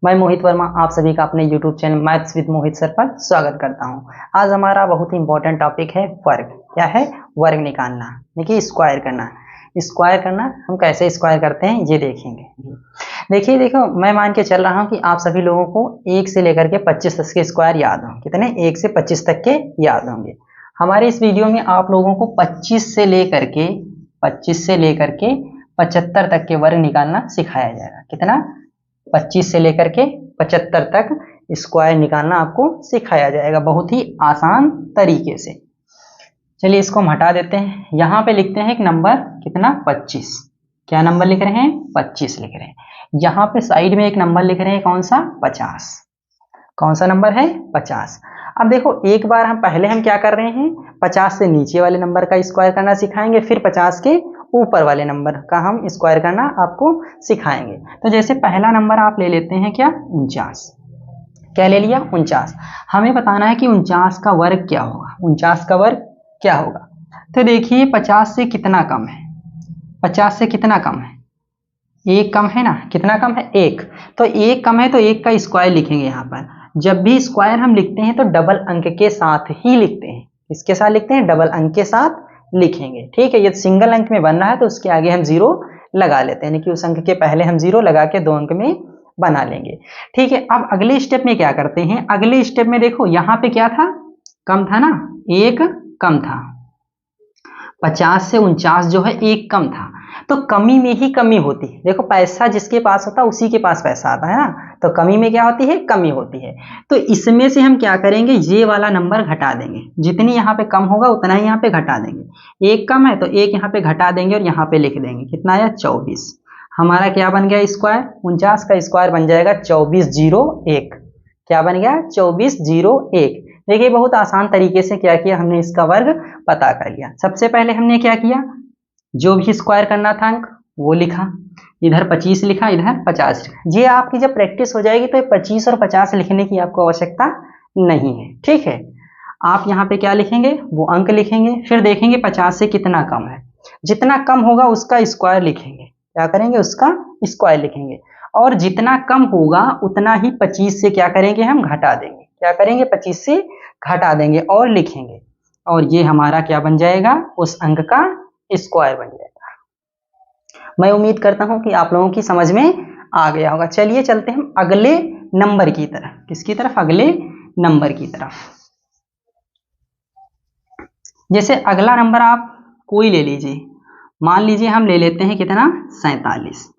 मैं मोहित वर्मा आप सभी का अपने YouTube channel maths with Mohit sir पर स्वागत करता हूं। आज हमारा बहुत ही इंपॉर्टेंट टॉपिक है वर्ग। क्या है? वर्ग निकालना, देखिए स्क्वायर करना। स्क्वायर करना हम कैसे स्क्वायर करते हैं ये देखेंगे। देखिए देखो, मैं मान के चल रहा हूं कि आप सभी लोगों को 1 से लेकर के 25 तक के स्क्वायर याद हों। कितने? 1 से 25 तक के याद होंगे। हमारे इस वीडियो में आप लोगों को 25 से लेकर के 75 तक के वर्ग निकालना सिखाया जाएगा। कितना? 25 से लेकर के 75 तक स्क्वायर निकालना आपको सिखाया जाएगा बहुत ही आसान तरीके से। चलिए इसको हम हटा देते हैं। यहाँ पे लिखते हैं एक नंबर, कितना? 25। क्या नंबर लिख रहे हैं? 25 लिख रहे हैं। यहाँ पे साइड में एक नंबर लिख रहे हैं, कौन सा? 50। कौन सा नंबर है? 50। अब देखो, एक बार हम क्या कर रहे हैं, 50 से नीचे वाले नंबर का स्क्वायर करना सिखाएंगे, फिर 50 के ऊपर वाले नंबर का हम स्क्वायर करना आपको सिखाएंगे। तो जैसे पहला नंबर आप ले लेते हैं, क्या? 49। क्या ले लिया? 49। हमें बताना है कि 49 का वर्ग क्या होगा। 49 का वर्ग क्या होगा? तो देखिए 50 से कितना कम है? 50 से कितना कम है? 1 कम है ना। कितना कम है? 1। तो 1 कम है तो 1 का स्क्वायर लिखेंगे। यहाँ पर जब भी स्क्वायर हम लिखते हैं तो डबल अंक के साथ ही लिखते हैं। किसके साथ लिखते हैं? डबल अंक के साथ लिखेंगे। ठीक है, ये सिंगल अंक में बन रहा है तो उसके आगे हम 0 लगा लेते हैं, यानी कि उस अंक के पहले हम 0 लगा के 2 अंक में बना लेंगे। ठीक है, अब अगले स्टेप में क्या करते हैं? अगले स्टेप में देखो, यहाँ पे क्या था? कम था ना, 1 कम था। 50 से 49 जो है 1 कम था, तो कमी में ही कमी होती है। देखो, पैसा जिसके पास होता है उसी के पास पैसा आता है ना, तो कमी में क्या होती है? कमी होती है। तो इसमें से हम क्या करेंगे? ये वाला नंबर घटा देंगे। जितनी यहाँ पे कम होगा उतना ही यहाँ पे घटा देंगे। 1 कम है तो 1 यहाँ पे घटा देंगे और यहाँ पे लिख देंगे। कितना आया? 24। हमारा क्या बन गया स्क्वायर? 49 का स्क्वायर बन जाएगा 2401। क्या बन गया? 2401। देखिए बहुत आसान तरीके से क्या किया हमने, इसका वर्ग पता कर लिया। सबसे पहले हमने क्या किया, जो भी स्क्वायर करना था अंक वो लिखा, इधर 25 लिखा, इधर 50 लिखा। ये आपकी जब प्रैक्टिस हो जाएगी तो 25 और 50 लिखने की आपको आवश्यकता नहीं है। ठीक है, आप यहाँ पे क्या लिखेंगे? वो अंक लिखेंगे, फिर देखेंगे 50 से कितना कम है। जितना कम होगा उसका स्क्वायर लिखेंगे। क्या करेंगे? उसका स्क्वायर लिखेंगे। और जितना कम होगा उतना ही 25 से क्या करेंगे? हम घटा देंगे। क्या करेंगे? 25 से घटा देंगे और लिखेंगे, और ये हमारा क्या बन जाएगा? उस अंक का स्क्वायर बन जाएगा। मैं उम्मीद करता हूं कि आप लोगों की समझ में आ गया होगा। चलिए चलते हैं हम अगले नंबर की तरफ। किसकी तरफ? अगले नंबर की तरफ। जैसे अगला नंबर आप कोई ले लीजिए, मान लीजिए हम ले लेते हैं कितना? 47।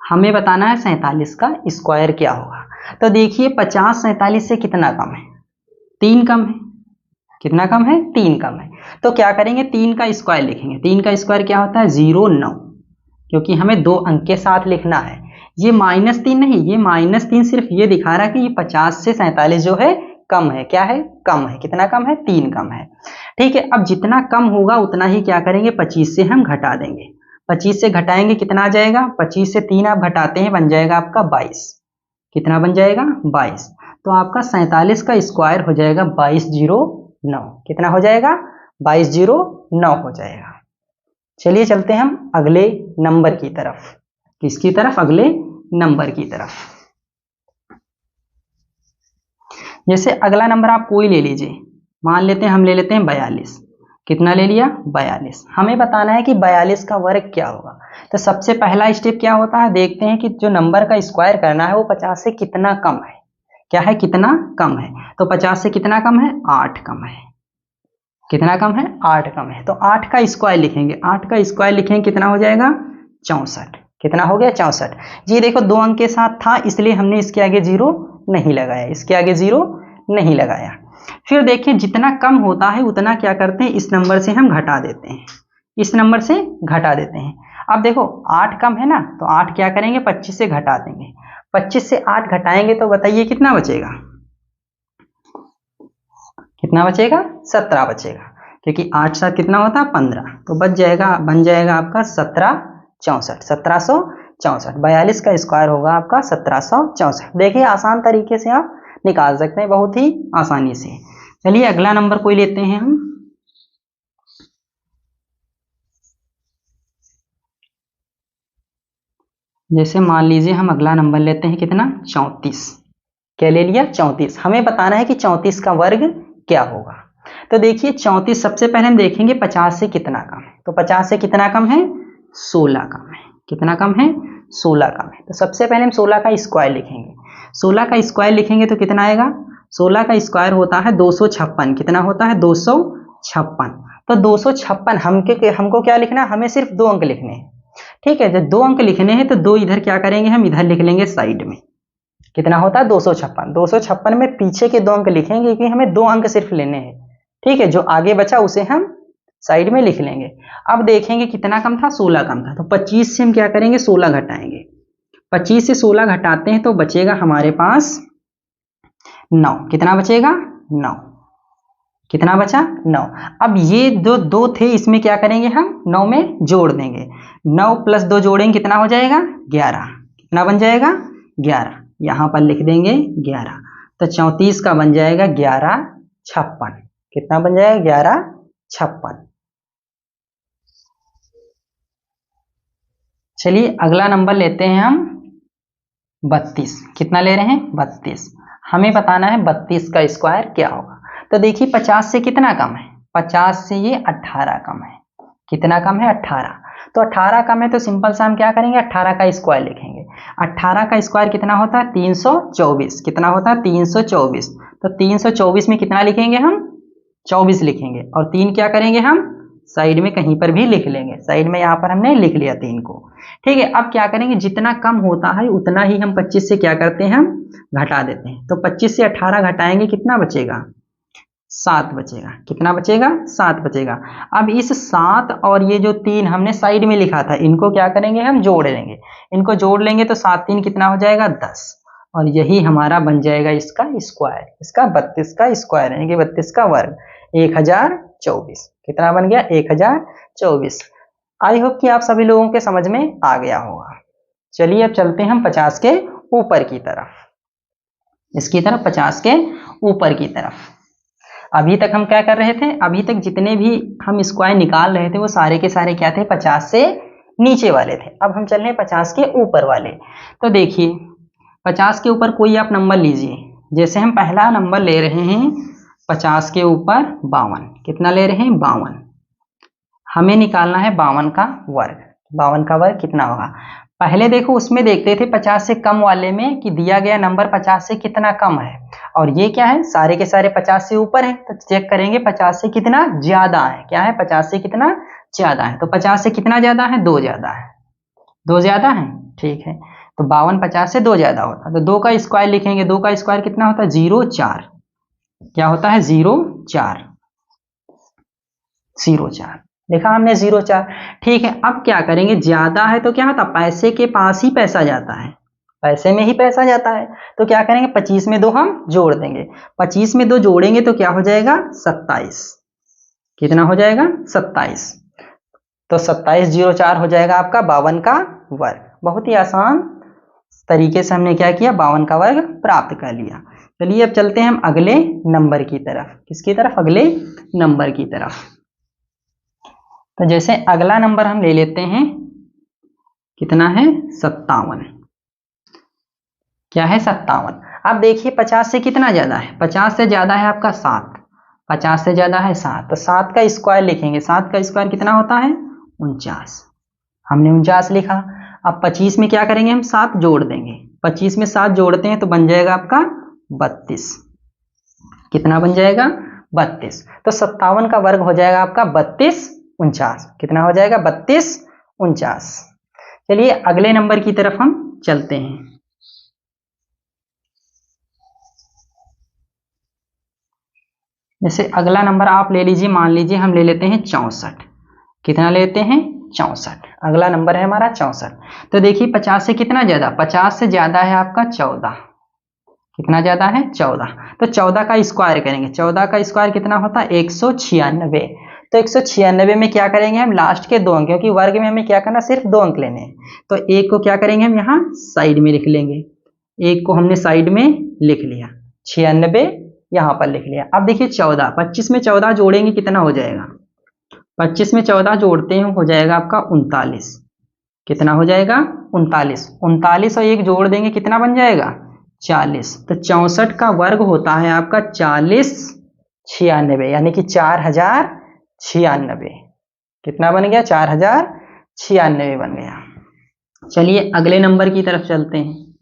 हमें बताना है 47 का स्क्वायर क्या होगा। तो देखिए 50 47 से कितना कम है? 3 कम है। कितना कम है? 3 कम है। तो क्या करेंगे? 3 का स्क्वायर लिखेंगे। 3 का स्क्वायर क्या होता है? 09, क्योंकि हमें 2 अंक के साथ लिखना है। ये -3 नहीं, ये -3 सिर्फ ये दिखा रहा है कि ये 50 से 47 जो है कम है। क्या है? कम है। कितना कम है? 3 कम है। ठीक है, अब जितना कम होगा उतना ही क्या करेंगे? 25 से हम घटा देंगे। 25 से घटाएंगे, कितना आ जाएगा? 25 से 3 आप घटाते हैं, बन जाएगा आपका 22। कितना बन जाएगा? 22। तो आपका 47 का स्क्वायर हो जाएगा 2209। कितना हो जाएगा? 2209 हो जाएगा। चलिए चलते हैं हम अगले नंबर की तरफ। किसकी तरफ? अगले नंबर की तरफ। जैसे अगला नंबर आप कोई ले लीजिए, मान लेते हैं हम ले लेते हैं 42। कितना ले लिया? 42। हमें बताना है कि 42 का वर्ग क्या होगा। तो सबसे पहला स्टेप क्या होता है? देखते हैं कि जो नंबर का स्क्वायर करना है वो 50 से कितना कम है। क्या है? कितना कम है। तो 50 से कितना कम है? 8 कम है। कितना कम है? 8 कम है। तो 8 का स्क्वायर लिखेंगे। 8 का स्क्वायर लिखेंगे, कितना हो जाएगा? 64। कितना हो गया? 64। ये देखो 2 अंक के साथ था इसलिए हमने इसके आगे 0 नहीं लगाया। इसके आगे 0 नहीं लगाया। फिर देखिए जितना कम होता है उतना क्या करते हैं? इस नंबर से हम घटा देते हैं। इस नंबर से घटा देते हैं। अब देखो 8 कम है ना, तो 8 क्या करेंगे? 25 से घटा देंगे। 25 से 8 घटाएंगे तो बताइए कितना बचेगा? कितना बचेगा? 17 बचेगा, क्योंकि 8 साथ कितना होता है? 15। तो बच जाएगा, बन जाएगा आपका 1764। 1764। 42 का स्क्वायर होगा आपका 1764। देखिए आसान तरीके से आप निकाल सकते हैं, बहुत ही आसानी से। चलिए अगला नंबर कोई लेते हैं हम। जैसे मान लीजिए हम अगला नंबर लेते हैं कितना, 34। क्या ले लिया, 34। हमें बताना है कि 34 का वर्ग क्या होगा। तो देखिए 34 सबसे पहले हम देखेंगे 50 से कितना कम है। तो 50 से कितना कम है, 16 कम है। कितना कम है, 16 कम है। तो सबसे पहले हम 16 का स्क्वायर लिखेंगे। 16 का स्क्वायर लिखेंगे तो कितना आएगा, 16 का स्क्वायर होता है 256। कितना होता है, 256। तो 256 हमको क्या लिखना है, हमें सिर्फ 2 अंक लिखने हैं। ठीक है, जब 2 अंक लिखने हैं तो 2 इधर क्या करेंगे, हम इधर लिख लेंगे साइड में। कितना होता है, 256। 256 में पीछे के 2 अंक लिखेंगे क्योंकि हमें 2 अंक सिर्फ लेने हैं। ठीक है, जो आगे बचा उसे हम साइड में लिख लेंगे। अब देखेंगे कितना कम था, 16 कम था। तो 25 से हम क्या करेंगे, 16 घटाएंगे। 25 से 16 घटाते हैं तो बचेगा हमारे पास 9। कितना बचेगा, 9। कितना बचा, 9। अब ये जो 2 थे इसमें क्या करेंगे, हम 9 में जोड़ देंगे। 9 प्लस 2 जोड़ेंगे कितना हो जाएगा, 11। कितना बन जाएगा, 11। यहां पर लिख देंगे 11। तो 34 का बन जाएगा 1156। कितना बन जाएगा, 1156। चलिए अगला नंबर लेते हैं हम 32। कितना ले रहे हैं, 32। हमें बताना है 32 का स्क्वायर क्या होगा। तो देखिए 50 से कितना कम है, 50 से ये 18 कम है। कितना कम है, 18। तो 18 कम है तो सिंपल सा हम क्या करेंगे, 18 का स्क्वायर लिखेंगे। 18 का स्क्वायर कितना होता है, 324। कितना होता है, 324। तो 324 में कितना लिखेंगे हम, 24 लिखेंगे। और 3 क्या करेंगे हम साइड में कहीं पर भी लिख लेंगे। साइड में यहाँ पर हमने लिख लिया 3 को। ठीक है, अब क्या करेंगे, जितना कम होता है उतना ही हम 25 से क्या करते हैं, हम घटा देते हैं। तो 25 से 18 घटाएंगे कितना बचेगा, 7 बचेगा। कितना बचेगा, 7 बचेगा। अब इस 7 और ये जो 3 हमने साइड में लिखा था इनको क्या करेंगे, हम जोड़ लेंगे। इनको जोड़ लेंगे तो 7 3 कितना हो जाएगा, 10। और यही हमारा बन जाएगा इसका स्क्वायर, इसका 32 का स्क्वायर यानी कि 32 का वर्ग 1024। कितना बन गया, 1024। आई होप कि आप सभी लोगों के समझ में आ गया होगा। चलिए अब चलते हैं हम 50 के ऊपर की तरफ, इसकी तरफ 50 के ऊपर की तरफ। अभी तक हम क्या कर रहे थे, अभी तक जितने भी हम स्क्वायर निकाल रहे थे वो सारे के सारे क्या थे, 50 से नीचे वाले थे। अब हम चल रहे हैं 50 के ऊपर वाले। तो देखिए 50 के ऊपर कोई आप नंबर लीजिए। जैसे हम पहला नंबर ले रहे हैं 50 के ऊपर 52। कितना ले रहे हैं, 52। हमें निकालना है 52 का वर्ग। 52 का वर्ग कितना होगा, पहले देखो उसमें देखते थे 50 से कम वाले में कि दिया गया नंबर 50 से कितना कम है। और ये क्या है, सारे के सारे 50 से ऊपर है। तो चेक करेंगे 50 से कितना ज्यादा है। क्या है, 50 से कितना ज्यादा है। तो 50 से कितना ज्यादा है, 2 ज्यादा है। 2 ज्यादा है, ठीक है। तो 52 50 से 2 ज्यादा होता है। तो 2 का स्क्वायर लिखेंगे। 2 का स्क्वायर कितना होता है, 0,4। क्या होता है, 0,4। 0,4 देखा हमने, 0,4। ठीक है, अब क्या करेंगे, ज्यादा है तो क्या होता है, पैसे के पास ही पैसा जाता है, पैसे में ही पैसा जाता है। तो क्या करेंगे, 25 में 2 हम जोड़ देंगे। 25 में 2 जोड़ेंगे तो क्या हो जाएगा, 27। कितना हो जाएगा, 27। तो 27,04 हो जाएगा आपका 52 का वर्ग। बहुत ही आसान तरीके से हमने क्या किया, 52 का वर्ग प्राप्त कर लिया। चलिए अब चलते हैं हम अगले नंबर की तरफ। किसकी तरफ, अगले नंबर की तरफ। तो जैसे अगला नंबर हम ले लेते हैं, कितना है, 57। क्या है, 57। अब देखिए 50 से कितना ज्यादा है, 50 से ज्यादा है आपका 7। 50 से ज्यादा है 7। तो 7 का स्क्वायर लिखेंगे। 7 का स्क्वायर कितना होता है, 49। हमने 49 लिखा। अब 25 में क्या करेंगे, हम 7 जोड़ देंगे। 25 में 7 जोड़ते हैं तो बन जाएगा आपका 32। कितना बन जाएगा, 32। तो 57 का वर्ग हो जाएगा आपका 32 49। कितना हो जाएगा, 32 49। चलिए अगले नंबर की तरफ हम चलते हैं। जैसे अगला नंबर आप ले लीजिए, मान लीजिए हम ले लेते हैं 64। कितना लेते हैं, 64। अगला नंबर है हमारा 64। तो देखिए 50 से कितना ज्यादा, 50 से ज्यादा है आपका 14। कितना ज्यादा है, 14। तो 14 का स्क्वायर करेंगे। 14 का स्क्वायर कितना होता है, 196। तो 196 में क्या करेंगे, हम लास्ट के 2 अंक, क्योंकि वर्ग में हमें क्या करना, सिर्फ 2 अंक लेने हैं। तो 1 को क्या करेंगे, हम यहाँ साइड में लिख लेंगे। 1 को हमने साइड में लिख लिया, 96 यहाँ पर लिख लिया। अब देखिए 14, 25 में 14 जोड़ेंगे कितना हो जाएगा, 25 में 14 जोड़ते हैं हो जाएगा आपका 39। कितना हो जाएगा 39। 39 और 1 जोड़ देंगे कितना बन जाएगा 40। तो 64 का वर्ग होता है आपका 4096, यानी कि 4096। कितना बन गया 4096 बन गया। चलिए अगले नंबर की तरफ चलते हैं।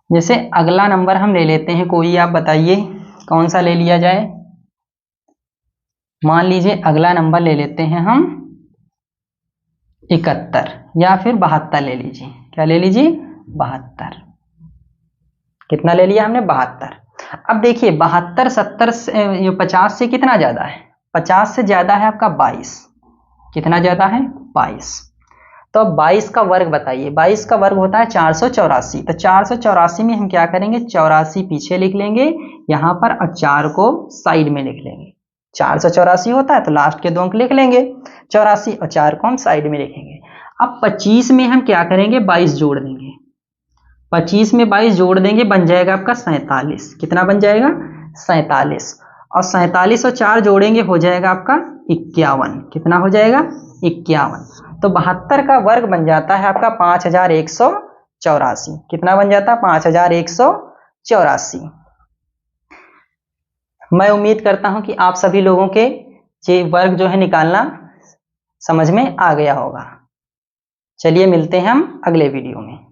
जैसे अगला नंबर हम ले लेते हैं, कोई आप बताइए कौन सा ले लिया जाए। मान लीजिए अगला नंबर ले लेते हैं हम 71 या फिर 72 ले लीजिए। क्या ले लीजिए 72। कितना ले लिया हमने 72। अब देखिए 72 70 से 50 से कितना ज्यादा है, 50 से ज्यादा है आपका 22। कितना ज्यादा है 22। तो अब 22 का वर्ग बताइए। 22 का वर्ग होता है 484। तो 484 में हम क्या करेंगे 84 पीछे लिख लेंगे यहां पर और 4 को साइड में लिख लेंगे। 484 होता है तो लास्ट के 2 अंक लिख लेंगे 84 और 4 को हम साइड में लिखेंगे। अब 25 में हम क्या करेंगे 22 जोड़ देंगे। 25 में 22 जोड़ देंगे बन जाएगा आपका 47। कितना बन जाएगा 47। और 47 और 4 जोड़ेंगे हो जाएगा आपका 51। कितना हो जाएगा 51। तो 72 का वर्ग बन जाता है आपका 5184। कितना बन जाता है 5184। मैं उम्मीद करता हूं कि आप सभी लोगों के ये वर्ग जो है निकालना समझ में आ गया होगा। चलिए मिलते हैं हम अगले वीडियो में।